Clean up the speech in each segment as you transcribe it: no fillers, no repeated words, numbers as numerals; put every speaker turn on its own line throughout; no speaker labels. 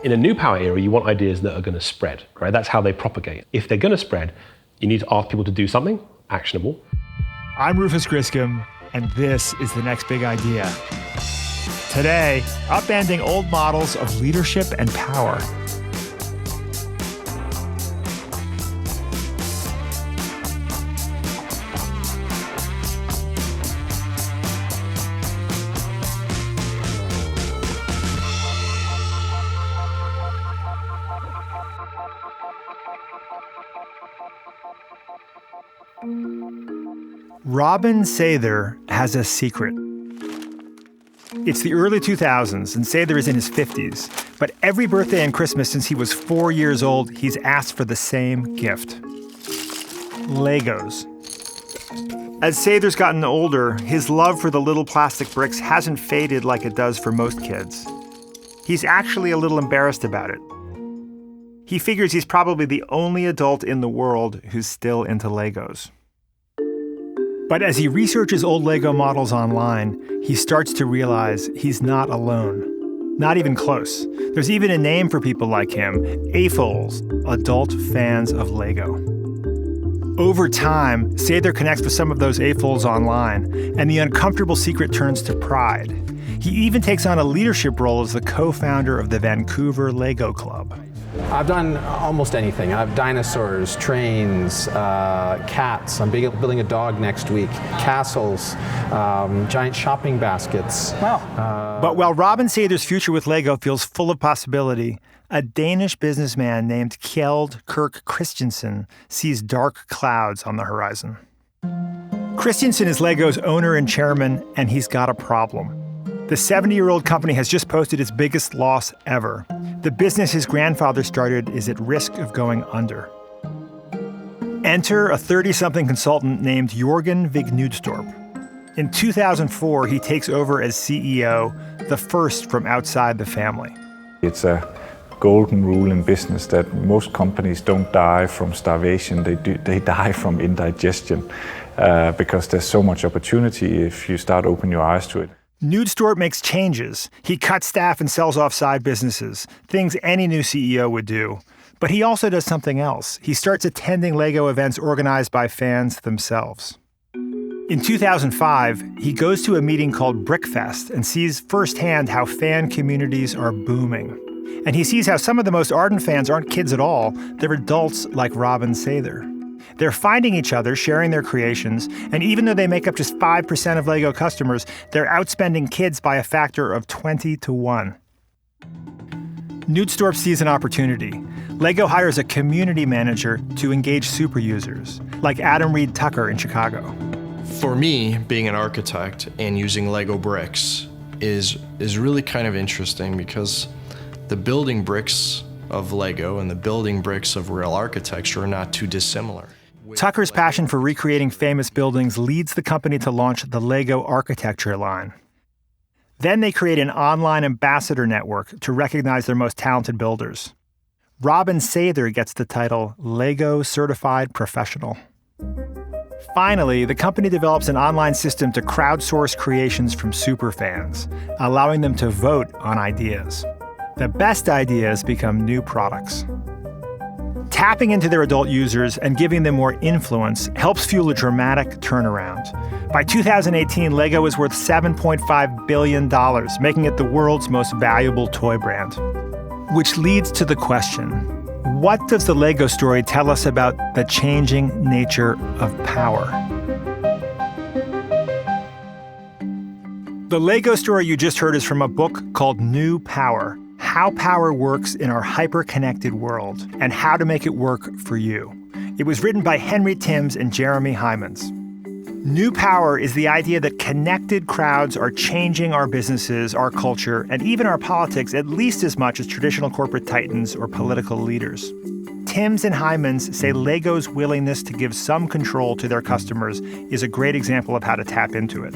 In a new power era, you want ideas that are going to spread, right? That's how they propagate. If they're going to spread, you need to ask people to do something actionable.
I'm Rufus Griscom, and this is The Next Big Idea. Today, upending old models of leadership and power. Robin Sather has a secret. It's the early 2000s, and Sather is in his 50s. But every birthday and Christmas since he was 4 years old, he's asked for the same gift. Legos. As Sather's gotten older, his love for the little plastic bricks hasn't faded like it does for most kids. He's actually a little embarrassed about it. He figures he's probably the only adult in the world who's still into Legos. But as he researches old Lego models online, he starts to realize he's not alone. Not even close. There's even a name for people like him, AFOLs, adult fans of Lego. Over time, Sather connects with some of those AFOLs online, and the uncomfortable secret turns to pride. He even takes on a leadership role as the co-founder of the Vancouver Lego Club.
I've done almost anything. I have dinosaurs, trains, cats. I'm building a dog next week, castles, giant shopping baskets.
Wow. But while Robin Sather's future with Lego feels full of possibility, a Danish businessman named Kjeld Kirk Christensen sees dark clouds on the horizon. Christensen is Lego's owner and chairman, and he's got a problem. The 70-year-old company has just posted its biggest loss ever. The business his grandfather started is at risk of going under. Enter a 30-something consultant named Jørgen Vig Knudstorp. In 2004, he takes over as CEO, the first from outside the family.
It's a golden rule in business that most companies don't die from starvation, they die from indigestion, because there's so much opportunity if you start opening your eyes to it.
Knudstorp makes changes. He cuts staff and sells off side businesses, things any new CEO would do. But he also does something else. He starts attending Lego events organized by fans themselves. In 2005, he goes to a meeting called Brickfest and sees firsthand how fan communities are booming. And he sees how some of the most ardent fans aren't kids at all. They're adults like Robin Sather. They're finding each other, sharing their creations, and even though they make up just 5% of Lego customers, they're outspending kids by a factor of 20 to 1. Knudstorp sees an opportunity. Lego hires a community manager to engage super users, like Adam Reed Tucker in Chicago.
For me, being an architect and using Lego bricks is really kind of interesting because the building bricks of Lego and the building bricks of real architecture are not too dissimilar.
Tucker's passion for recreating famous buildings leads the company to launch the Lego architecture line. Then they create an online ambassador network to recognize their most talented builders. Robin Sather gets the title Lego Certified Professional. Finally, the company develops an online system to crowdsource creations from superfans, allowing them to vote on ideas. The best ideas become new products. Tapping into their adult users and giving them more influence helps fuel a dramatic turnaround. By 2018, Lego is worth $7.5 billion, making it the world's most valuable toy brand. Which leads to the question, what does the Lego story tell us about the changing nature of power? The Lego story you just heard is from a book called New Power: How Power Works in Our Hyperconnected World and How to Make It Work for You. It was written by Henry Timms and Jeremy Hymans. New power is the idea that connected crowds are changing our businesses, our culture, and even our politics at least as much as traditional corporate titans or political leaders. Timms and Hymans say Lego's willingness to give some control to their customers is a great example of how to tap into it.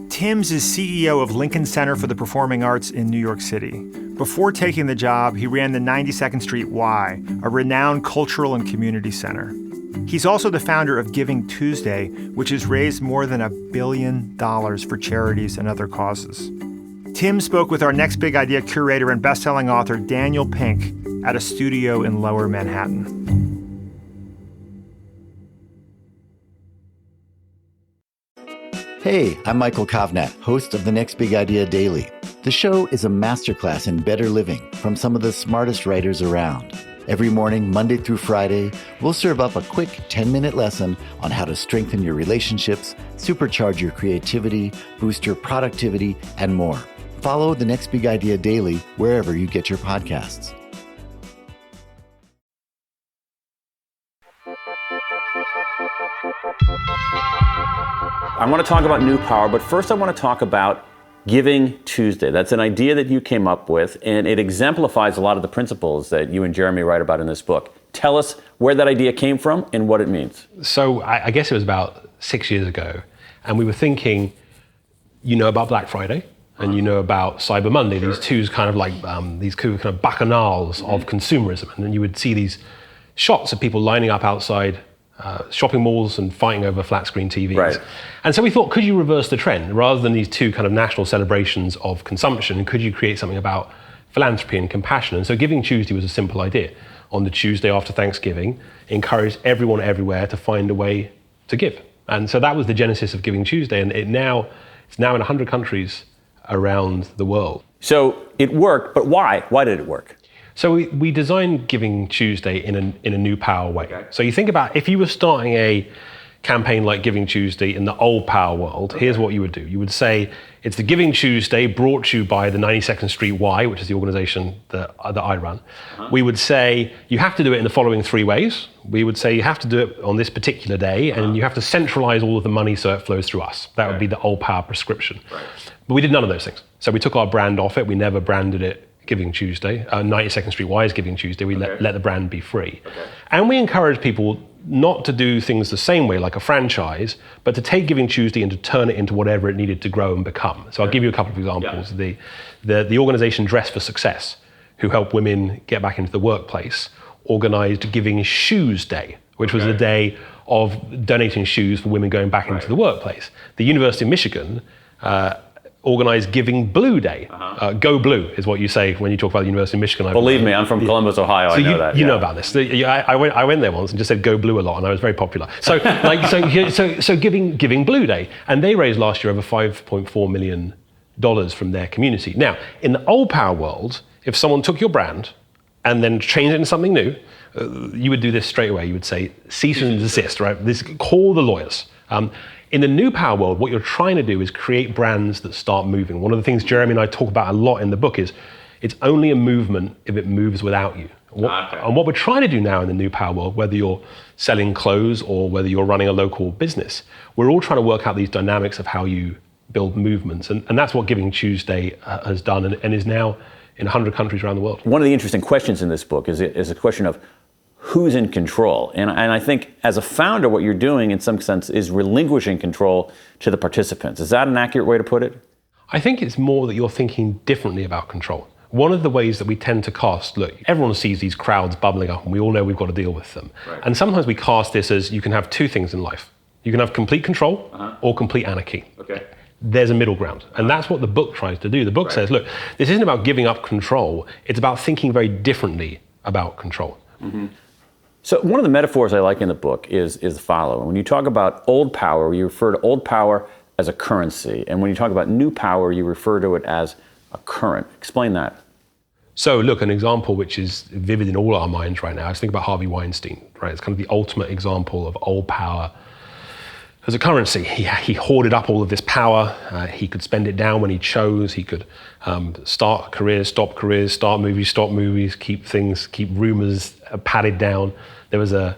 Timms is CEO of Lincoln Center for the Performing Arts in New York City. Before taking the job, he ran the 92nd Street Y, a renowned cultural and community center. He's also the founder of Giving Tuesday, which has raised more than $1 billion for charities and other causes. Tim spoke with our Next Big Idea curator and best-selling author Daniel Pink at a studio in Lower Manhattan.
Hey, I'm Michael Kovnat, host of the Next Big Idea Daily. The show is a masterclass in better living from some of the smartest writers around. Every morning, Monday through Friday, we'll serve up a quick 10-minute lesson on how to strengthen your relationships, supercharge your creativity, boost your productivity, and more. Follow the Next Big Idea Daily wherever you get your podcasts.
I want to talk about New Power, but first I want to talk about Giving Tuesday. That's an idea that you came up with, and it exemplifies a lot of the principles that you and Jeremy write about in this book. Tell us where that idea came from and what it means.
So I guess it was about 6 years ago, and we were thinking, you know about Black Friday, and you know about Cyber Monday, these two kind of like these two kind of bacchanals of consumerism. And then you would see these shots of people lining up outside shopping malls and fighting over flat screen TVs.
Right.
And so we thought, could you reverse the trend? Rather than these two kind of national celebrations of consumption, could you create something about philanthropy and compassion? And so Giving Tuesday was a simple idea. On the Tuesday after Thanksgiving, encourage everyone everywhere to find a way to give. And so that was the genesis of Giving Tuesday, and it's now in 100 countries around the world.
So it worked, but why? Why did it work?
So we designed Giving Tuesday in a new power way. Okay. So you think about if you were starting a campaign like Giving Tuesday in the old power world, here's what you would do. You would say, it's the Giving Tuesday brought to you by the 92nd Street Y, which is the organization that I run. We would say, you have to do it in the following 3 ways. We would say, you have to do it on this particular day, and you have to centralize all of the money so it flows through us. That would be the old power prescription. Right. But we did none of those things. So we took our brand off it. We never branded it Giving Tuesday. 92nd Street Y is Giving Tuesday. We let the brand be free. Okay. And we encourage people not to do things the same way, like a franchise, but to take Giving Tuesday and to turn it into whatever it needed to grow and become. So I'll give you a couple of examples. Yeah. The organization Dress for Success, who help women get back into the workplace, organized Giving Shoes Day, which was the day of donating shoes for women going back into the workplace. The University of Michigan organized Giving Blue Day. Go Blue is what you say when you talk about the University of Michigan.
Believe me, I'm from Columbus, Ohio.
So
I know that.
You know about this. I went there once and just said Go Blue a lot, and I was very popular. So so Giving Blue Day, and they raised last year over $5.4 million from their community. Now, in the old power world, if someone took your brand and then changed it into something new, you would do this straight away. You would say cease and desist, right? Call the lawyers. In the new power world, what you're trying to do is create brands that start moving. One of the things Jeremy and I talk about a lot in the book is it's only a movement if it moves without you. And what we're trying to do now in the new power world, whether you're selling clothes or whether you're running a local business, we're all trying to work out these dynamics of how you build movements. And that's what Giving Tuesday has done and is now in 100 countries around the world.
One of the interesting questions in this book is a question of who's in control? And I think as a founder, what you're doing in some sense is relinquishing control to the participants. Is that an accurate way to put it?
I think it's more that you're thinking differently about control. One of the ways that we tend to cast, look, everyone sees these crowds bubbling up and we all know we've got to deal with them. Right. And sometimes we cast this as you can have two things in life. You can have complete control or complete anarchy. Okay. There's a middle ground. And that's what the book tries to do. The book says, look, this isn't about giving up control. It's about thinking very differently about control.
Mm-hmm. So one of the metaphors I like in the book is the following. When you talk about old power, you refer to old power as a currency. And when you talk about new power, you refer to it as a current. Explain that.
So look, an example which is vivid in all our minds right now, I think about Harvey Weinstein, right? It's kind of the ultimate example of old power as a currency. He hoarded up all of this power. He could spend it down when he chose. He could start careers, stop careers, start movies, stop movies, keep rumors padded down. There was a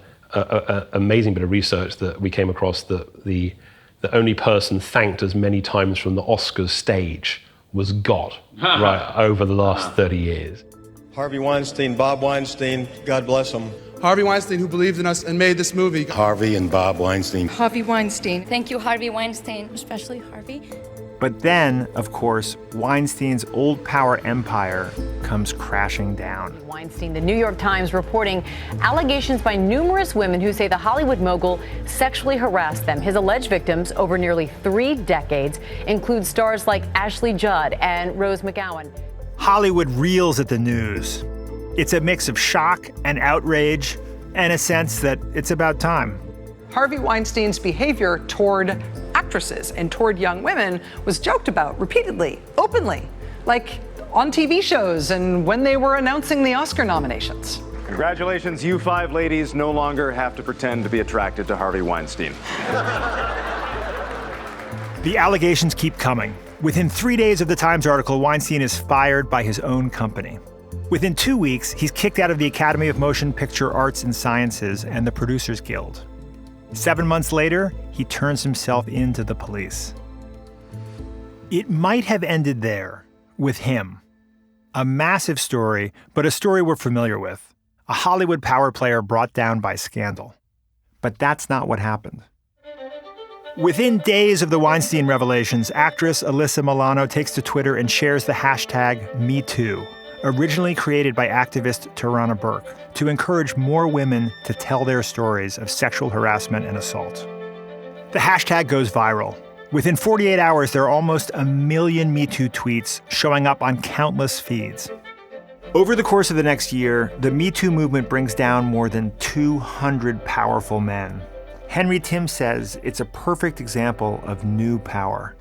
amazing bit of research that we came across that the only person thanked as many times from the Oscars stage was God, right, over the last 30 years.
Harvey Weinstein, Bob Weinstein, God bless him.
Harvey Weinstein, who believed in us and made this movie.
Harvey and Bob Weinstein.
Harvey Weinstein. Thank you, Harvey Weinstein. Especially Harvey.
But then, of course, Weinstein's old power empire comes crashing down.
Weinstein, the New York Times reporting allegations by numerous women who say the Hollywood mogul sexually harassed them. His alleged victims over nearly 3 decades include stars like Ashley Judd and Rose McGowan.
Hollywood reels at the news. It's a mix of shock and outrage and a sense that it's about time.
Harvey Weinstein's behavior toward actresses and toward young women was joked about repeatedly, openly, like on TV shows and when they were announcing the Oscar nominations.
Congratulations, you 5 ladies no longer have to pretend to be attracted to Harvey Weinstein.
The allegations keep coming. Within 3 days of the Times article, Weinstein is fired by his own company. Within 2 weeks, he's kicked out of the Academy of Motion Picture Arts and Sciences and the Producers Guild. 7 months later, he turns himself in to the police. It might have ended there, with him. A massive story, but a story we're familiar with. A Hollywood power player brought down by scandal. But that's not what happened. Within days of the Weinstein revelations, actress Alyssa Milano takes to Twitter and shares the hashtag #MeToo, originally created by activist Tarana Burke, to encourage more women to tell their stories of sexual harassment and assault. The hashtag goes viral. Within 48 hours, there are almost 1 million #MeToo tweets showing up on countless feeds. Over the course of the next year, the #MeToo movement brings down more than 200 powerful men. Henry Tim says it's a perfect example of new power.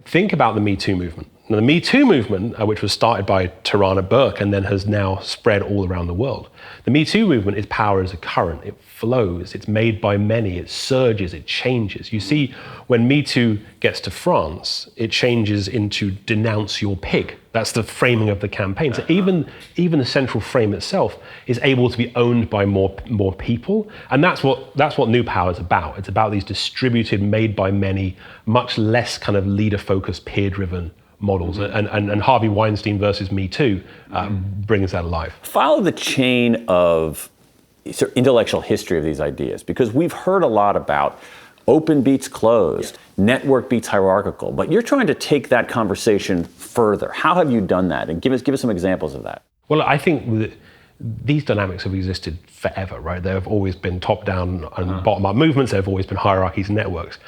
Think about the Me Too movement. Now, the Me Too movement, which was started by Tarana Burke and then has now spread all around the world. The Me Too movement is power as a current. It flows, it's made by many, it surges, it changes. You see, when Me Too gets to France, it changes into denounce your pig. That's the framing of the campaign. So even the central frame itself is able to be owned by more people. And that's what new power is about. It's about these distributed, made by many, much less kind of leader-focused, peer-driven models. And Harvey Weinstein versus Me Too brings that alive.
Follow the chain of sort of intellectual history of these ideas, because we've heard a lot about open beats closed, network beats hierarchical, but you're trying to take that conversation further. How have you done that? And give us some examples of that.
Well, I think these dynamics have existed forever, right? There have always been top-down and bottom-up movements. There have always been hierarchies and networks.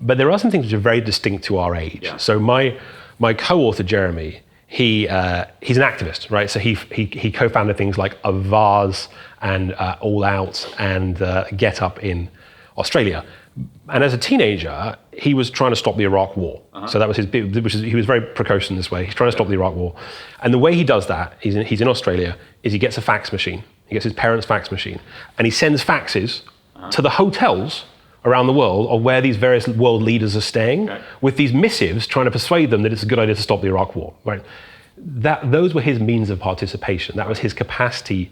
But there are some things which are very distinct to our age. Yeah. So my co-author, Jeremy, he's an activist, right? So he co-founded things like Avaz and All Out and Get Up in Australia. And as a teenager, he was trying to stop the Iraq War. So that was his big, he was very precocious in this way. He's trying to stop the Iraq War. And the way he does that, he's in Australia, is he gets a fax machine. He gets his parents' fax machine. And he sends faxes to the hotels around the world of where these various world leaders are staying with these missives trying to persuade them that it's a good idea to stop the Iraq War, right? Those were his means of participation. That was his capacity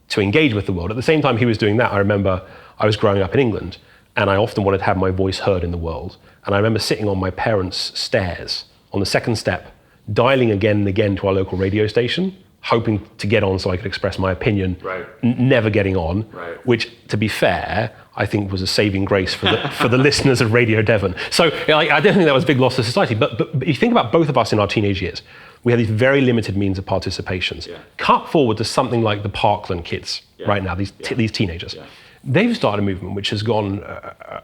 to engage with the world. At the same time he was doing that, I remember I was growing up in England and I often wanted to have my voice heard in the world. And I remember sitting on my parents' stairs on the second step, dialing again and again to our local radio station, hoping to get on so I could express my opinion, never getting on, which, to be fair, I think was a saving grace for the listeners of Radio Devon. So I don't think that was a big loss to society, but you think about both of us in our teenage years. We had these very limited means of participations. Cut forward to something like the Parkland kids right now, these teenagers. They've started a movement which has gone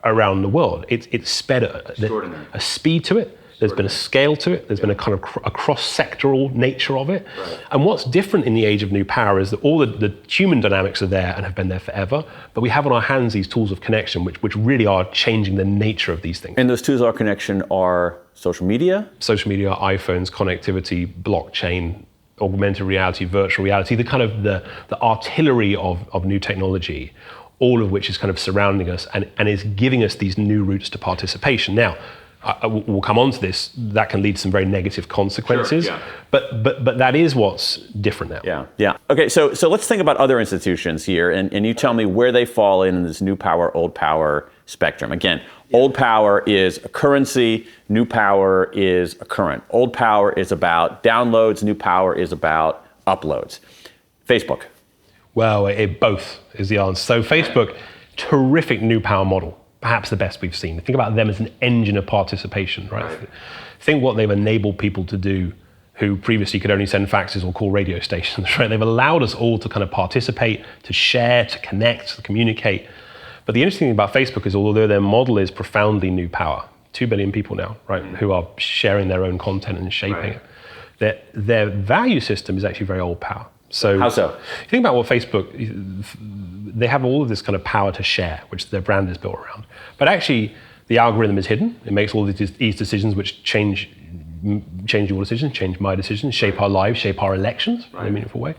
around the world. It's sped a speed to it. There's been a scale to it. There's been a kind of a cross-sectoral nature of it. And what's different in the age of new power is that all the human dynamics are there and have been there forever, but we have on our hands these tools of connection which really are changing the nature of these things.
And those tools of connection are social media?
Social media, iPhones, connectivity, blockchain, augmented reality, virtual reality, the kind of the artillery of new technology, all of which is kind of surrounding us and is giving us these new routes to participation. Now, we'll come on to this, that can lead to some very negative consequences, but that is what's different now.
Yeah. Okay, so let's think about other institutions here, and you tell me where they fall in this new power, old power spectrum. Again, old power is a currency, new power is a current. Old power is about downloads, new power is about uploads. Facebook.
Well, both is the answer. So Facebook, terrific new power model. perhaps the best we've seen. Think about them as an engine of participation, right? Think what they've enabled people to do who previously could only send faxes or call radio stations, right? They've allowed us all to kind of participate, to share, to connect, to communicate. But the interesting thing about Facebook is although their model is profoundly new power, 2 billion people now, right, who are sharing their own content and shaping it, their value system is actually very old power. So
how so?
You think about what Facebook, they have all of this kind of power to share, which their brand is built around. But actually, the algorithm is hidden. It makes all these decisions which change your decisions, change my decisions, shape our lives, shape our elections in a meaningful way.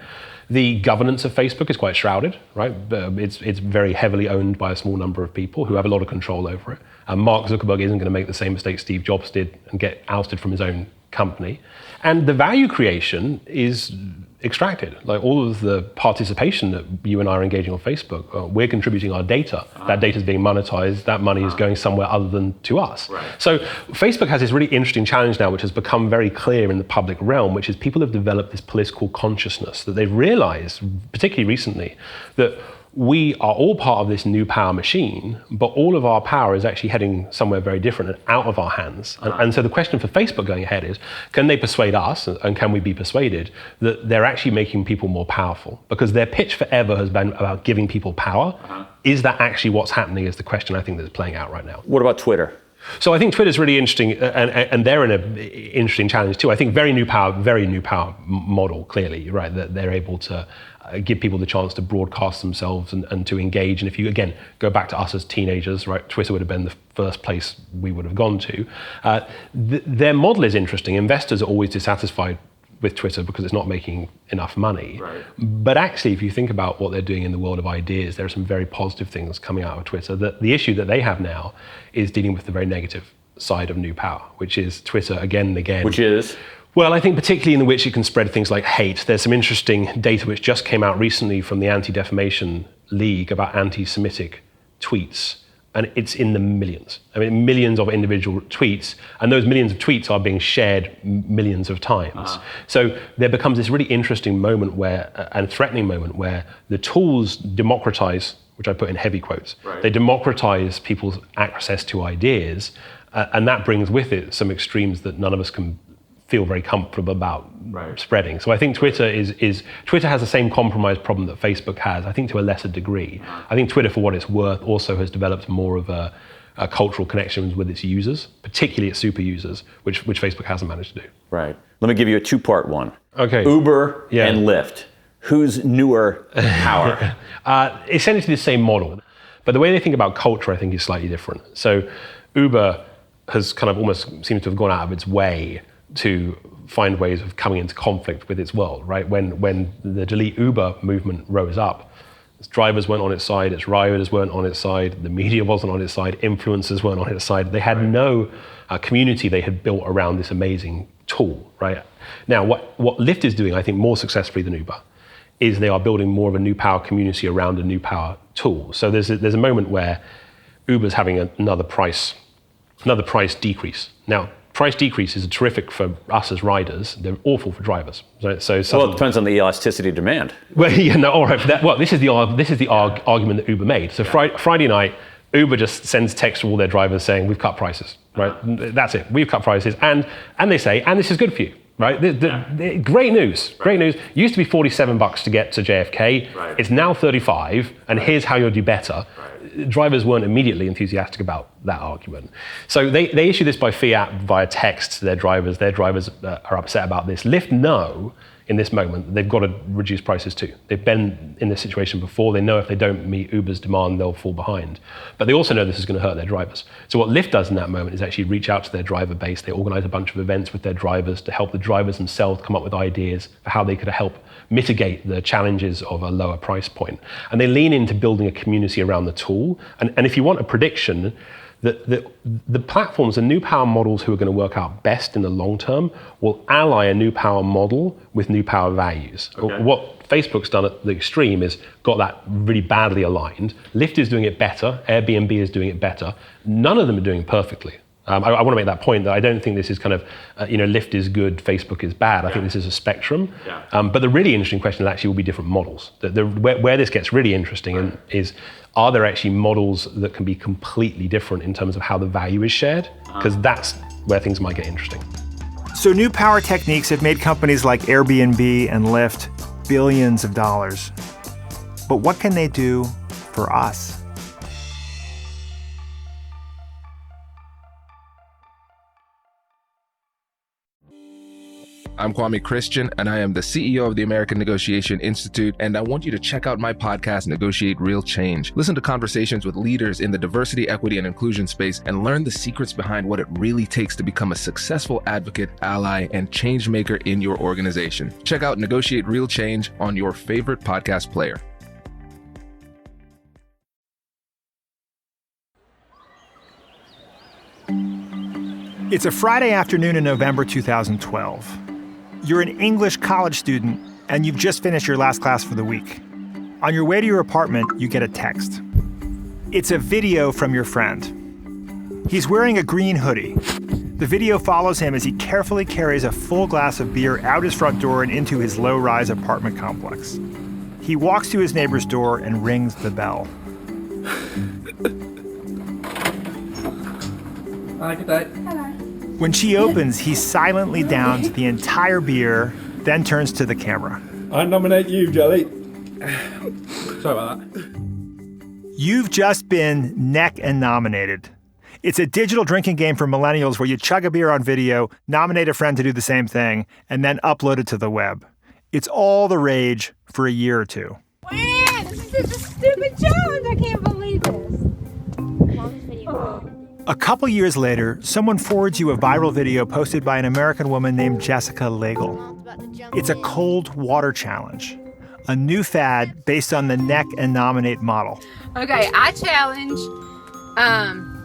The governance of Facebook is quite shrouded, right? It's very heavily owned by a small number of people who have a lot of control over it. Mark Zuckerberg isn't going to make the same mistake Steve Jobs did and get ousted from his own company. And the value creation is extracted. Like all of the participation that you and I are engaging on Facebook, we're contributing our data. That data is being monetized. That money is going somewhere other than to us. So Facebook has this really interesting challenge now, which has become very clear in the public realm, which is people have developed this political consciousness that they've realized, particularly recently, that we are all part of this new power machine, but all of our power is actually heading somewhere very different and out of our hands. And so the question for Facebook going ahead is, can they persuade us, and can we be persuaded, that they're actually making people more powerful? Because their pitch forever has been about giving people power. Is that actually what's happening is the question I think that's playing out right now.
What about Twitter?
So I think Twitter's really interesting, and they're in an interesting challenge too. I think very new power model, clearly, right? That they're able to give people the chance to broadcast themselves and to engage. And if you, again, go back to us as teenagers, right, Twitter would have been the first place we would have gone to. Their model is interesting. Investors are always dissatisfied with Twitter because it's not making enough money. But actually, if you think about what they're doing in the world of ideas, there are some very positive things coming out of Twitter. The issue that they have now is dealing with the very negative side of new power, which is Twitter again and again.
Which is?
Well, I think particularly in which it can spread things like hate. There's some interesting data which just came out recently from the Anti-Defamation League about anti-Semitic tweets. And it's in the millions. I mean, millions of individual tweets, and those millions of tweets are being shared millions of times. So there becomes this really interesting moment and threatening moment where the tools democratize, which I put in heavy quotes, they democratize people's access to ideas, and that brings with it some extremes that none of us can feel very comfortable about spreading. So I think Twitter has the same compromise problem that Facebook has, I think to a lesser degree. I think Twitter, for what it's worth, also has developed more of a cultural connections with its users, particularly its super users, which Facebook hasn't managed to do.
Right. Let me give you a two-part one.
Okay.
Uber and Lyft. Who's newer power?
Essentially the same model. But the way they think about culture, I think, is slightly different. So Uber has kind of almost seems to have gone out of its way to find ways of coming into conflict with its world, right? When the delete Uber movement rose up, its drivers weren't on its side, its riders weren't on its side, the media wasn't on its side, influencers weren't on its side. They had no community they had built around this amazing tool, right? Now, what Lyft is doing, I think, more successfully than Uber, is they are building more of a new power community around a new power tool. So there's a moment where Uber's having another price decrease. Now, price decreases are terrific for us as riders. They're awful for drivers. Right? So
well, it depends on the elasticity of demand.
Well, yeah, no, all right. This is the argument that Uber made. So Friday night, Uber just sends text to all their drivers saying, "We've cut prices." Right? That's it. We've cut prices, and they say, "And this is good for you." Right? Great news. Great news. Used to be $47 to get to JFK. It's now $35, and here's how you'll do better. Drivers weren't immediately enthusiastic about that argument. So they issue this by fiat via text to their drivers. Their drivers are upset about this. Lyft know in this moment they've got to reduce prices too. They've been in this situation before. They know if they don't meet Uber's demand, they'll fall behind. But they also know this is going to hurt their drivers. So what Lyft does in that moment is actually reach out to their driver base. They organize a bunch of events with their drivers to help the drivers themselves come up with ideas for how they could help mitigate the challenges of a lower price point. And they lean into building a community around the tool. And if you want a prediction, the platforms, the new power models who are going to work out best in the long term will ally a new power model with new power values. Okay. What Facebook's done at the extreme is got that really badly aligned. Lyft is doing it better. Airbnb is doing it better. None of them are doing it perfectly. I want to make that point that I don't think this is kind of, Lyft is good, Facebook is bad. I think this is a spectrum. But the really interesting question actually will be different models. Where this gets really interesting is, are there actually models that can be completely different in terms of how the value is shared? Because that's where things might get interesting.
So new power techniques have made companies like Airbnb and Lyft billions of dollars. But what can they do for us?
I'm Kwame Christian, and I am the CEO of the American Negotiation Institute, and I want you to check out my podcast, Negotiate Real Change. Listen to conversations with leaders in the diversity, equity, and inclusion space, and learn the secrets behind what it really takes to become a successful advocate, ally, and change maker in your organization. Check out Negotiate Real Change on your favorite podcast player.
It's a Friday afternoon in November 2012. You're an English college student, and you've just finished your last class for the week. On your way to your apartment, you get a text. It's a video from your friend. He's wearing a green hoodie. The video follows him as he carefully carries a full glass of beer out his front door and into his low-rise apartment complex. He walks to his neighbor's door and rings the bell.
Hi, good day.
Hello.
When she opens, he silently downs the entire beer, then turns to the camera.
I nominate you, Jelly. Sorry about that.
You've just been neck and nominated. It's a digital drinking game for millennials where you chug a beer on video, nominate a friend to do the same thing, and then upload it to the web. It's all the rage for a year or two.
Man, this is such a stupid challenge. I can't believe this. Mom's video.
A couple years later, someone forwards you a viral video posted by an American woman named Jessica Legel. It's a cold water challenge, a new fad based on the neck and nominate model.
Okay, I challenge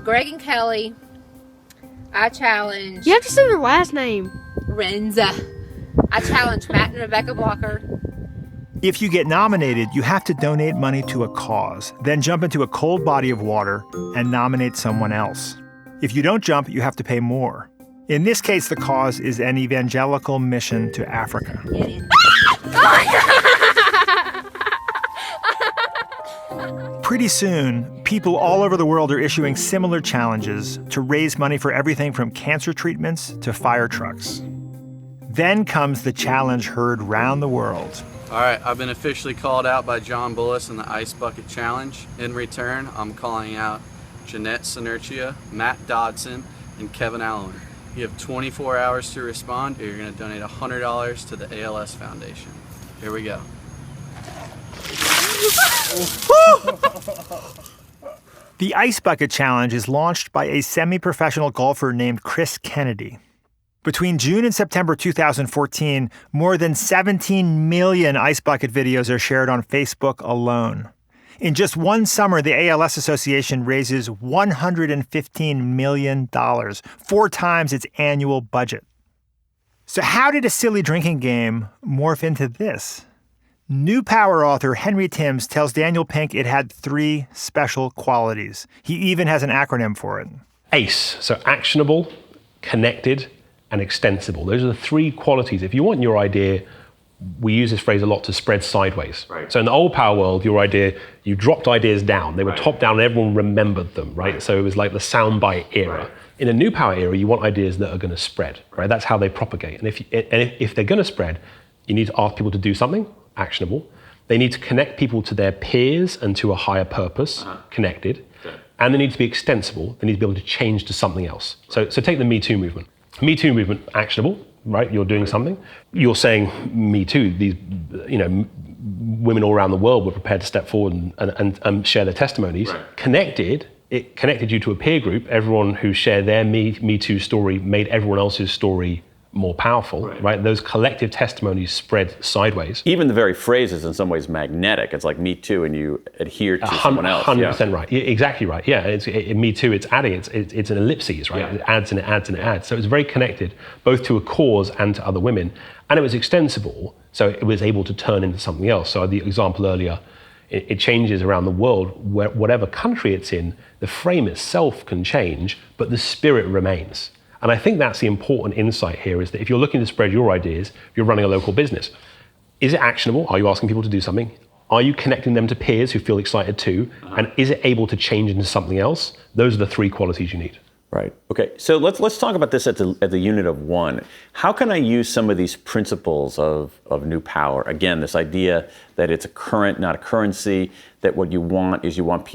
Greg and Kelly. I challenge...
You have to say their last name.
Renza. I challenge Matt and Rebecca Blocker.
If you get nominated, you have to donate money to a cause, then jump into a cold body of water and nominate someone else. If you don't jump, you have to pay more. In this case, the cause is an evangelical mission to Africa. Pretty soon, people all over the world are issuing similar challenges to raise money for everything from cancer treatments to fire trucks. Then comes the challenge heard round the world.
All right, I've been officially called out by John Bullis in the Ice Bucket Challenge. In return, I'm calling out Jeanette Sinertia, Matt Dodson, and Kevin Allen. You have 24 hours to respond, or you're going to donate $100 to the ALS Foundation. Here we go.
The Ice Bucket Challenge is launched by a semi-professional golfer named Chris Kennedy. Between June and September 2014, more than 17 million Ice Bucket videos are shared on Facebook alone. In just one summer, the ALS Association raises $115 million, 4 times its annual budget. So how did a silly drinking game morph into this? New Power author Henry Timms tells Daniel Pink it had 3 special qualities. He even has an acronym for it.
ACE, so actionable, connected, and extensible. Those are the 3 qualities. If you want your idea, we use this phrase a lot, to spread sideways. Right. So in the old power world, your idea, you dropped ideas down. They were top down and everyone remembered them, right? So it was like the soundbite era. Right. In a new power era, you want ideas that are going to spread, right? That's how they propagate. And if they're going to spread, you need to ask people to do something actionable. They need to connect people to their peers and to a higher purpose, connected. Okay. And they need to be extensible. They need to be able to change to something else. So take the Me Too movement. Me Too movement, actionable, right? You're doing something. You're saying Me Too. These, women all around the world were prepared to step forward and share their testimonies. Right. Connected, it connected you to a peer group. Everyone who shared their Me Too story made everyone else's story more powerful, right? Those collective testimonies spread sideways.
Even the very phrase is in some ways magnetic. It's like Me Too, and you adhere to someone else.
100% right. Exactly right. Yeah, Me Too. It's adding. It's an ellipses, right? Yeah. It adds and it adds and it adds. So it's very connected, both to a cause and to other women, and it was extensible. So it was able to turn into something else. So the example earlier, it changes around the world, whatever country it's in, the frame itself can change, but the spirit remains. And I think that's the important insight here, is that if you're looking to spread your ideas, if you're running a local business, is it actionable? Are you asking people to do something? Are you connecting them to peers who feel excited too? And is it able to change into something else? Those are the three qualities you need.
Right. Okay. So let's talk about this at the unit of one. How can I use some of these principles of new power? Again, this idea that it's a current, not a currency, that what you want is you want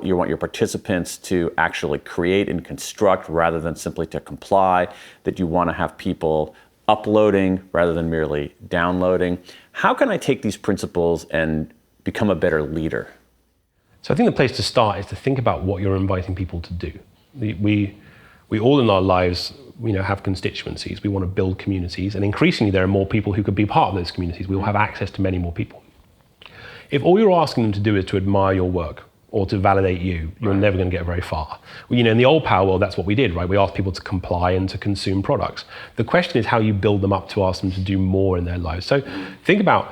your participants to actually create and construct rather than simply to comply, that you want to have people uploading rather than merely downloading. How can I take these principles and become a better leader?
So I think the place to start is to think about what you're inviting people to do. We all in our lives, have constituencies. We want to build communities, and increasingly there are more people who could be part of those communities. We will have access to many more people. If all you're asking them to do is to admire your work or to validate you, you're never going to get very far. In the old power world, that's what we did, right? We asked people to comply and to consume products. The question is how you build them up to ask them to do more in their lives. So think about,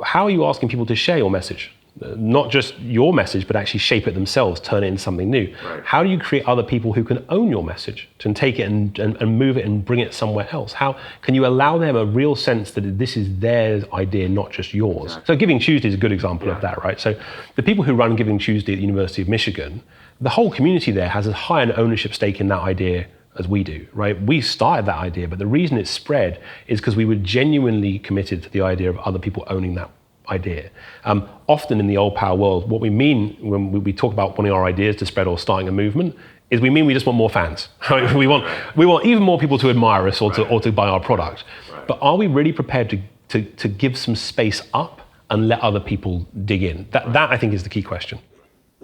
how are you asking people to share your message? Not just your message, but actually shape it themselves, turn it into something new. Right. How do you create other people who can own your message, to take it and move it and bring it somewhere else? How can you allow them a real sense that this is their idea, not just yours? Exactly. So Giving Tuesday is a good example of that, right? So the people who run Giving Tuesday at the University of Michigan, the whole community there has as high an ownership stake in that idea as we do, right? We started that idea, but the reason it spread is because we were genuinely committed to the idea of other people owning that idea. Often in the old power world, what we mean when we talk about wanting our ideas to spread or starting a movement is we mean we just want more fans. Right? We want even more people to admire us or to buy our product. Right. But are we really prepared to give some space up and let other people dig in? That I think is the key question.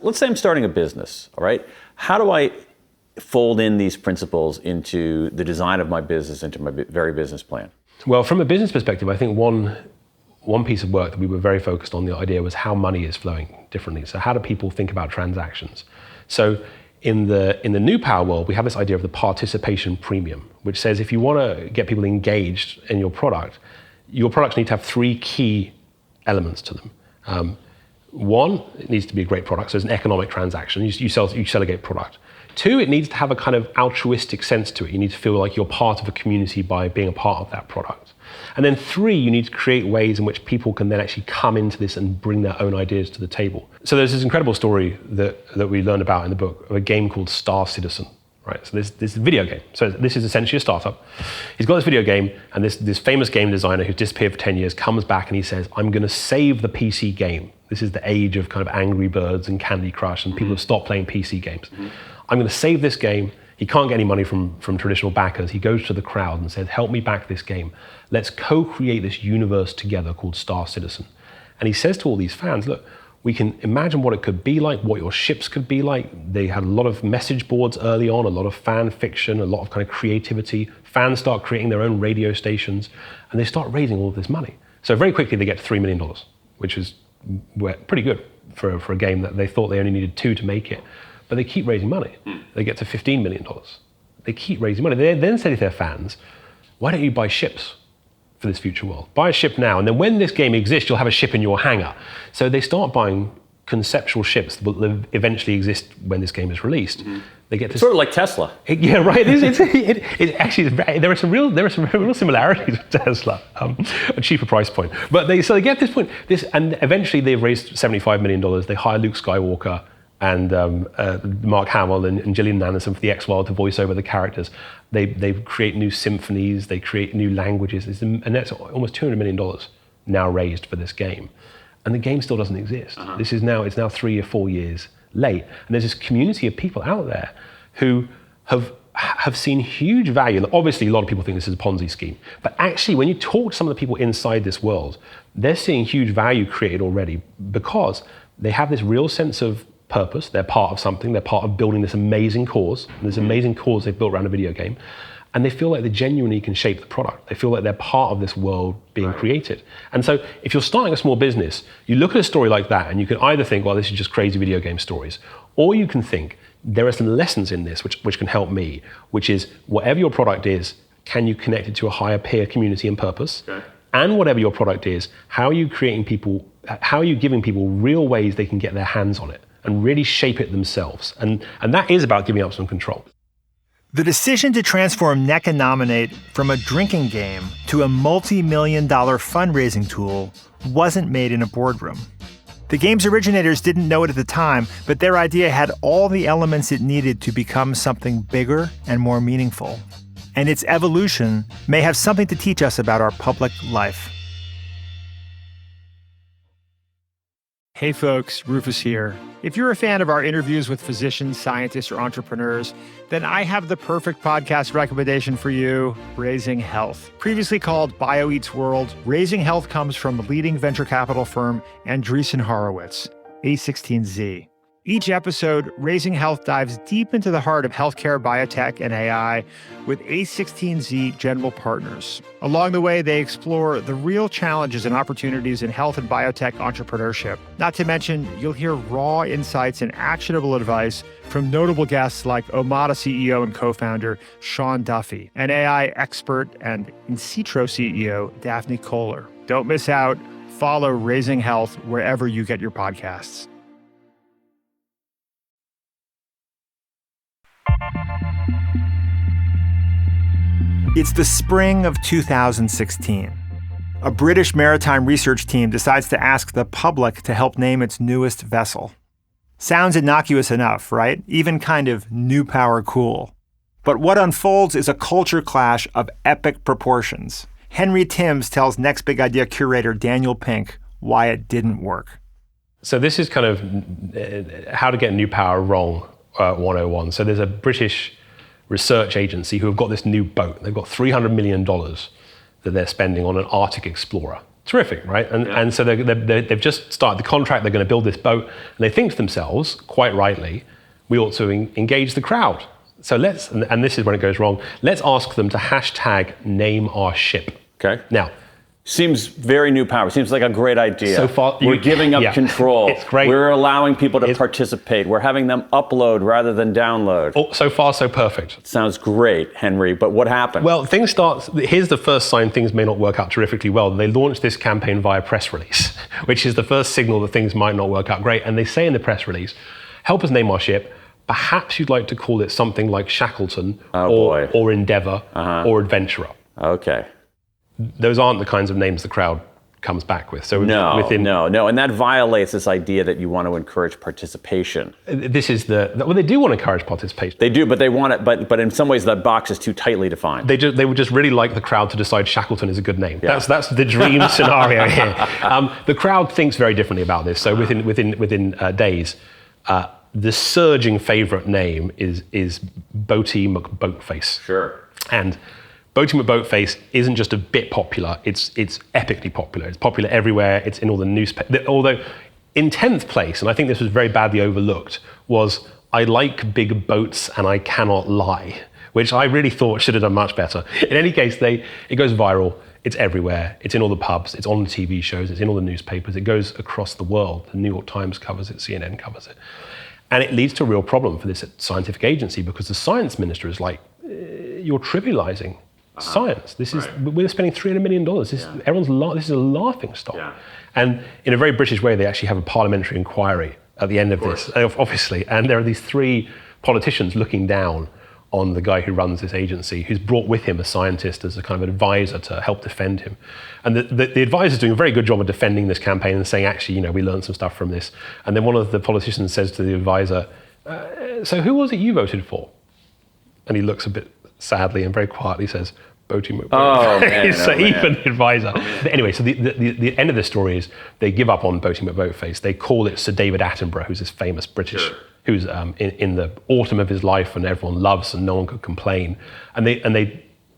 Let's say I'm starting a business, all right? How do I fold in these principles into the design of my business, into my very business plan?
Well, from a business perspective, I think one piece of work that we were very focused on, the idea was how money is flowing differently. So how do people think about transactions? So in the new power world, we have this idea of the participation premium, which says if you want to get people engaged in your products need to have three key elements to them. One, it needs to be a great product, so it's an economic transaction. You sell a great product. Two, it needs to have a kind of altruistic sense to it. You need to feel like you're part of a community by being a part of that product. And then three, you need to create ways in which people can then actually come into this and bring their own ideas to the table. So there's this incredible story that we learned about in the book of a game called Star Citizen. Right, so this video game. So this is essentially a startup. He's got this video game, and this famous game designer who's disappeared for 10 years comes back and he says, I'm going to save the PC game. This is the age of kind of Angry Birds and Candy Crush, and people have stopped playing PC games. I'm going to save this game. He can't get any money from traditional backers. He goes to the crowd and says, help me back this game. Let's co-create this universe together called Star Citizen. And he says to all these fans, look, we can imagine what it could be like, what your ships could be like. They had a lot of message boards early on, a lot of fan fiction, a lot of kind of creativity. Fans start creating their own radio stations, and they start raising all of this money. So very quickly they get to $3 million, which is pretty good for a game that they thought they only needed 2 to make it. But they keep raising money. They get to $15 million. They keep raising money. They then say to their fans, why don't you buy ships for this future world? Buy a ship now, and then when this game exists, you'll have a ship in your hangar. So they start buying conceptual ships that will eventually exist when this game is released. They get
sort of like Tesla.
Yeah, right. It actually there are some real similarities with Tesla, a cheaper price point. But they get this point. And eventually they've raised $75 million. They hire Luke Skywalker and Mark Hamill and Gillian Anderson for the X-World to voice over the characters. They create new symphonies, they create new languages, and that's almost $200 million now raised for this game. And the game still doesn't exist. It's now 3 or 4 years late. And there's this community of people out there who have seen huge value. And obviously, a lot of people think this is a Ponzi scheme. But actually, when you talk to some of the people inside this world, they're seeing huge value created already because they have this real sense of purpose. They're part of something. They're part of building this amazing cause. And this amazing cause they've built around a video game. And they feel like they genuinely can shape the product. They feel like they're part of this world being created. And so if you're starting a small business, you look at a story like that and you can either think, well, this is just crazy video game stories. Or you can think, there are some lessons in this which can help me, which is whatever your product is, can you connect it to a higher peer community and purpose? Okay. And whatever your product is, how are you creating people how are you giving people real ways they can get their hands on it and really shape it themselves? And that is about giving up some control.
The decision to transform Neck and Nominate from a drinking game to a multi-million-dollar fundraising tool wasn't made in a boardroom. The game's originators didn't know it at the time, but their idea had all the elements it needed to become something bigger and more meaningful. And its evolution may have something to teach us about our public life. Hey folks, Rufus here. If you're a fan of our interviews with physicians, scientists, or entrepreneurs, then I have the perfect podcast recommendation for you, Raising Health. Previously called BioEats World, Raising Health comes from leading venture capital firm Andreessen Horowitz, A16Z. Each episode, Raising Health dives deep into the heart of healthcare, biotech, and AI with A16Z general partners. Along the way, they explore the real challenges and opportunities in health and biotech entrepreneurship. Not to mention, you'll hear raw insights and actionable advice from notable guests like Omada CEO and co-founder Sean Duffy, and AI expert and In-Sitro CEO Daphne Kohler. Don't miss out. Follow Raising Health wherever you get your podcasts. It's the spring of 2016. A British maritime research team decides to ask the public to help name its newest vessel. Sounds innocuous enough, right? Even kind of new power cool. But what unfolds is a culture clash of epic proportions. Henry Timms tells Next Big Idea curator Daniel Pink why it didn't work.
So this is kind of how to get new power wrong 101. So there's a British research agency who have got this new boat. They've got $300 million that they're spending on an Arctic explorer. Terrific, right? And so they've just started the contract. They're going to build this boat. And they think to themselves, quite rightly, we ought to engage the crowd. So let's, and this is when it goes wrong, let's ask them to hashtag name our ship.
Okay.
Now,
seems very new power. Seems like a great idea.
So far,
we're giving up control.
It's great.
We're allowing people to participate. We're having them upload rather than download.
Oh, so far, so perfect.
Sounds great, Henry. But what happened?
Well, things start. Here's the first sign things may not work out terrifically well. They launched this campaign via press release, which is the first signal that things might not work out great. And they say in the press release, "Help us name our ship. Perhaps you'd like to call it something like Shackleton, or Endeavour, or Adventurer."
Okay.
Those aren't the kinds of names the crowd comes back with. So
no, and that violates this idea that you want to encourage participation.
This is well, they do want to encourage participation.
They do, but they want it. But in some ways, that box is too tightly defined.
They would just really like the crowd to decide Shackleton is a good name. Yeah. That's the dream scenario here. The crowd thinks very differently about this. So within days, the surging favorite name is Boaty McBoatface.
Sure.
And Boaty McBoatface isn't just a bit popular, it's epically popular. It's popular everywhere, it's in all the newspapers. Although in 10th place, and I think this was very badly overlooked, was I like big boats and I cannot lie, which I really thought should have done much better. In any case, it goes viral, it's everywhere, it's in all the pubs, it's on the TV shows, it's in all the newspapers, it goes across the world. The New York Times covers it, CNN covers it. And it leads to a real problem for this scientific agency because the science minister is like, you're trivializing science. This is we're spending $300 million. This is a laughing stock. Yeah. And in a very British way, they actually have a parliamentary inquiry at the end of this, obviously. And there are these three politicians looking down on the guy who runs this agency, who's brought with him a scientist as a kind of advisor to help defend him. And the advisor's doing a very good job of defending this campaign and saying, actually, we learned some stuff from this. And then one of the politicians says to the advisor, so who was it you voted for? And he looks a bit sadly and very quietly says, Boaty McBoatface. Oh, man. So even the advisor. Anyway, so the end of the story is they give up on Boaty McBoatface. They call it Sir David Attenborough, who's this famous British, who's in the autumn of his life and everyone loves and no one could complain. And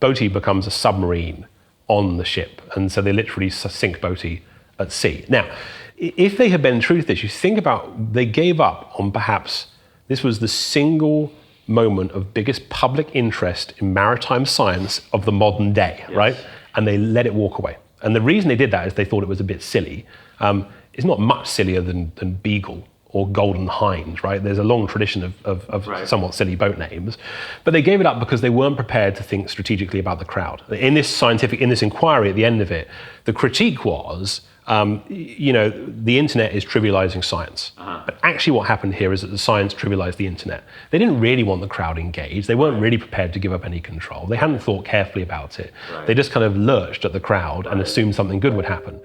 Boaty becomes a submarine on the ship. And so they literally sink Boaty at sea. Now, if they had been true to this, you think about, they gave up on perhaps, this was the single moment of biggest public interest in maritime science of the modern day, right? And they let it walk away. And the reason they did that is they thought it was a bit silly. It's not much sillier than Beagle or Golden Hind, right? There's a long tradition of somewhat silly boat names. But they gave it up because they weren't prepared to think strategically about the crowd. In this inquiry at the end of it, the critique was, The internet is trivializing science. But actually what happened here is that the science trivialized the internet. They didn't really want the crowd engaged. They weren't really prepared to give up any control. They hadn't thought carefully about it. They just kind of lurched at the crowd and assumed something good would happen.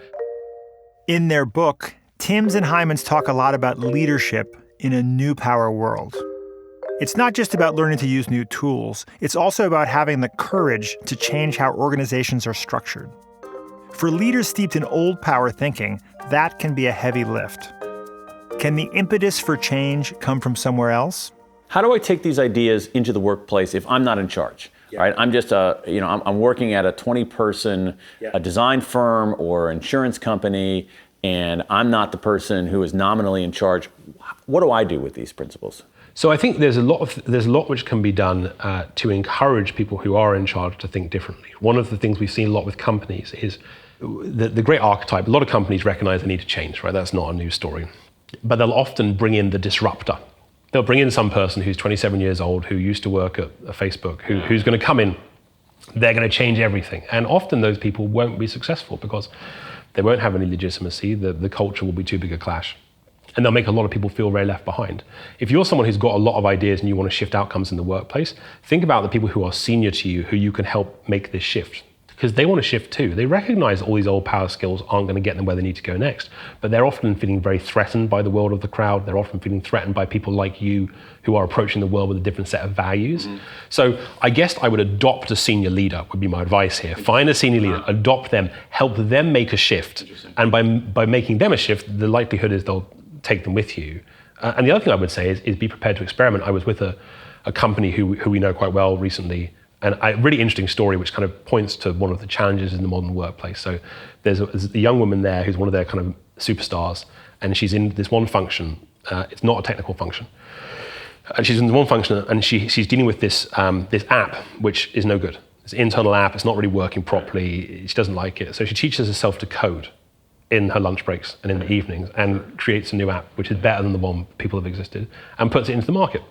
In their book, Timms and Hymans talk a lot about leadership in a new power world. It's not just about learning to use new tools. It's also about having the courage to change how organizations are structured. For leaders steeped in old power thinking, that can be a heavy lift. Can the impetus for change come from somewhere else?
How do I take these ideas into the workplace if I'm not in charge? Right? I'm just I'm working at a 20-person design firm or insurance company, and I'm not the person who is nominally in charge. What do I do with these principles?
So I think there's a lot which can be done to encourage people who are in charge to think differently. One of the things we've seen a lot with companies is the great archetype. A lot of companies recognize they need to change, right? That's not a new story. But they'll often bring in the disruptor. They'll bring in some person who's 27 years old, who used to work at Facebook, who's going to come in. They're going to change everything. And often those people won't be successful because they won't have any legitimacy. The culture will be too big a clash. And they'll make a lot of people feel very left behind. If you're someone who's got a lot of ideas and you want to shift outcomes in the workplace, think about the people who are senior to you, who you can help make this shift. Because they want to shift too. They recognize all these old power skills aren't going to get them where they need to go next. But they're often feeling very threatened by the world of the crowd. They're often feeling threatened by people like you who are approaching the world with a different set of values. So I guess I would adopt a senior leader, would be my advice here. Find a senior leader, adopt them, help them make a shift. And by making them a shift, the likelihood is they'll take them with you. And the other thing I would say is be prepared to experiment. I was with a company who we know quite well recently, and a really interesting story which kind of points to one of the challenges in the modern workplace. So there's a young woman there who's one of their kind of superstars, and she's in this one function. It's not a technical function. And she's in one function, and she's dealing with this app, which is no good. It's an internal app. It's not really working properly. She doesn't like it. So she teaches herself to code in her lunch breaks and in the evenings, and creates a new app which is better than the one people have existed, and puts it into the market.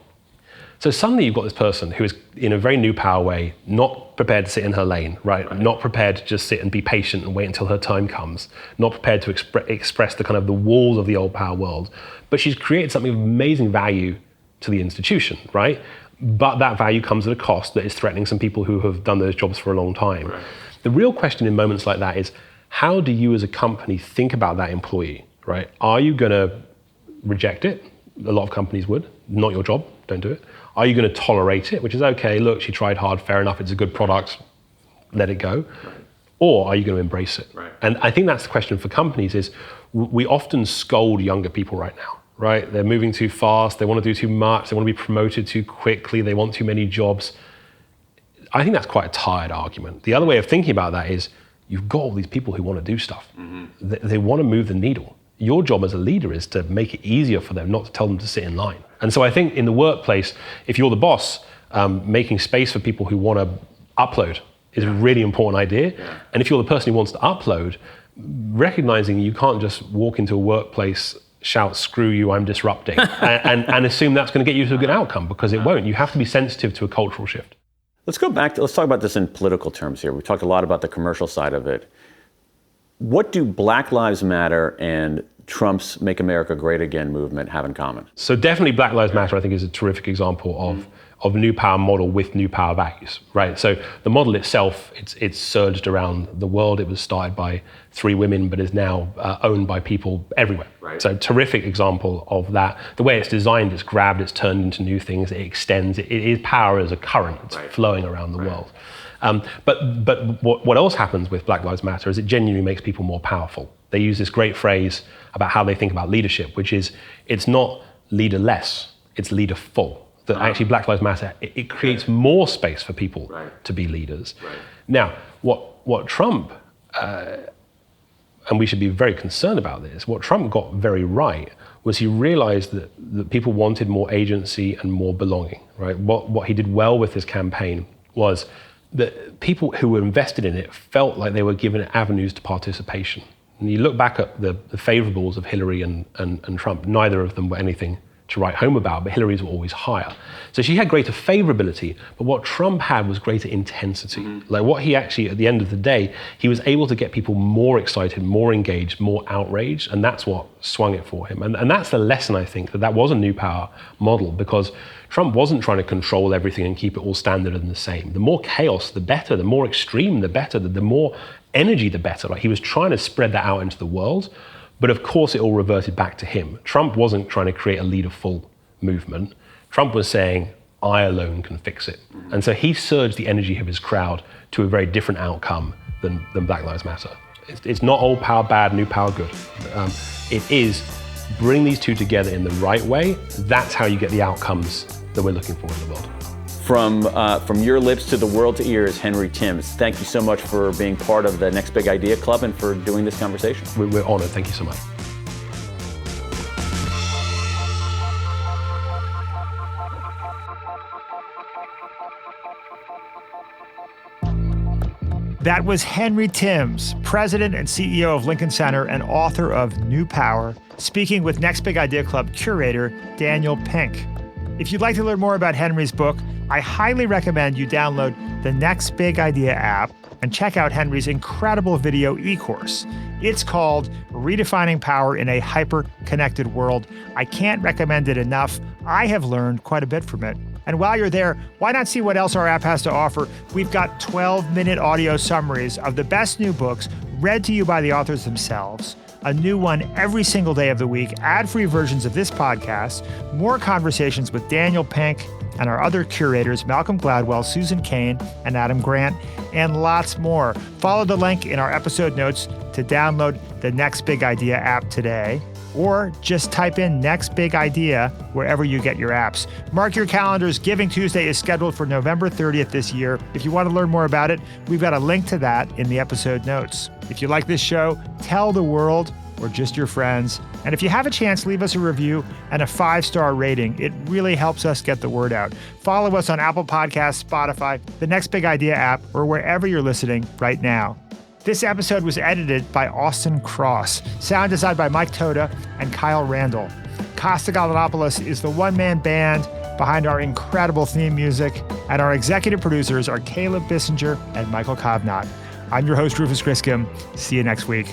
So suddenly you've got this person who is, in a very new power way, not prepared to sit in her lane, right? Not prepared to just sit and be patient and wait until her time comes. Not prepared to express the kind of the walls of the old power world. But she's created something of amazing value to the institution, right? But that value comes at a cost that is threatening some people who have done those jobs for a long time. Right. The real question in moments like that is, how do you as a company think about that employee, right? Are you going to reject it? A lot of companies would. Not your job, don't do it. Are you going to tolerate it, which is okay, look, she tried hard, fair enough, it's a good product, let it go? Right. Or are you going to embrace it? Right. And I think that's the question for companies is, we often scold younger people right now, right? They're moving too fast, they want to do too much, they want to be promoted too quickly, they want too many jobs. I think that's quite a tired argument. The other way of thinking about that is, you've got all these people who want to do stuff. Mm-hmm. They want to move the needle. Your job as a leader is to make it easier for them, not to tell them to sit in line. And so I think in the workplace, if you're the boss, making space for people who want to upload is a really important idea. Yeah. And if you're the person who wants to upload, recognizing you can't just walk into a workplace, shout, screw you, I'm disrupting, and assume that's going to get you to a good outcome, because it won't. You have to be sensitive to a cultural shift.
Let's talk about this in political terms here. We talked a lot about the commercial side of it. What do Black Lives Matter and Trump's Make America Great Again movement have in common?
So definitely Black Lives Matter, I think, is a terrific example of a new power model with new power values, right? So the model itself, it's surged around the world. It was started by 3 women, but is now owned by people everywhere. Right. So terrific example of that. The way it's designed, it's grabbed, it's turned into new things, it extends. It is power as a current. It's flowing around the world. But what else happens with Black Lives Matter is it genuinely makes people more powerful. They use this great phrase about how they think about leadership, which is, it's not leaderless, it's leaderful. That actually Black Lives Matter, it creates more space for people to be leaders. Right. Now, what Trump, and we should be very concerned about this, what Trump got very right was he realized that people wanted more agency and more belonging, right? What he did well with his campaign was that people who were invested in it felt like they were given avenues to participation. And you look back at the favorables of Hillary and Trump, neither of them were anything to write home about, but Hillary's were always higher. So she had greater favorability, but what Trump had was greater intensity. Like what he actually, at the end of the day, he was able to get people more excited, more engaged, more outraged, and that's what swung it for him. And that's the lesson, I think, that was a new power model, because Trump wasn't trying to control everything and keep it all standard and the same. The more chaos, the better. The more extreme, the better. The more energy, the better. Like he was trying to spread that out into the world, but of course it all reverted back to him. Trump wasn't trying to create a leaderful movement. Trump was saying, I alone can fix it. And so he surged the energy of his crowd to a very different outcome than Black Lives Matter. It's not old power bad, new power good. It is bring these two together in the right way. That's how you get the outcomes that we're looking for in the world.
From your lips to the world to ears, Henry Timms, thank you so much for being part of the Next Big Idea Club and for doing this conversation.
We're honored. Thank you so much.
That was Henry Timms, president and CEO of Lincoln Center and author of New Power, speaking with Next Big Idea Club curator Daniel Pink. If you'd like to learn more about Henry's book, I highly recommend you download the Next Big Idea app and check out Henry's incredible video e-course. It's called Redefining Power in a Hyper-Connected World. I can't recommend it enough. I have learned quite a bit from it. And while you're there, why not see what else our app has to offer? We've got 12-minute audio summaries of the best new books read to you by the authors themselves, a new one every single day of the week, ad-free versions of this podcast, more conversations with Daniel Pink and our other curators, Malcolm Gladwell, Susan Cain, and Adam Grant, and lots more. Follow the link in our episode notes to download the Next Big Idea app today, or just type in Next Big Idea wherever you get your apps. Mark your calendars. Giving Tuesday is scheduled for November 30th this year. If you want to learn more about it, we've got a link to that in the episode notes. If you like this show, tell the world or just your friends. And if you have a chance, leave us a review and a 5-star rating. It really helps us get the word out. Follow us on Apple Podcasts, Spotify, the Next Big Idea app, or wherever you're listening right now. This episode was edited by Austin Cross, sound designed by Mike Toda and Kyle Randall. Costa Galanopoulos is the one-man band behind our incredible theme music, and our executive producers are Caleb Bissinger and Michael Kovnat. I'm your host, Rufus Griscom. See you next week.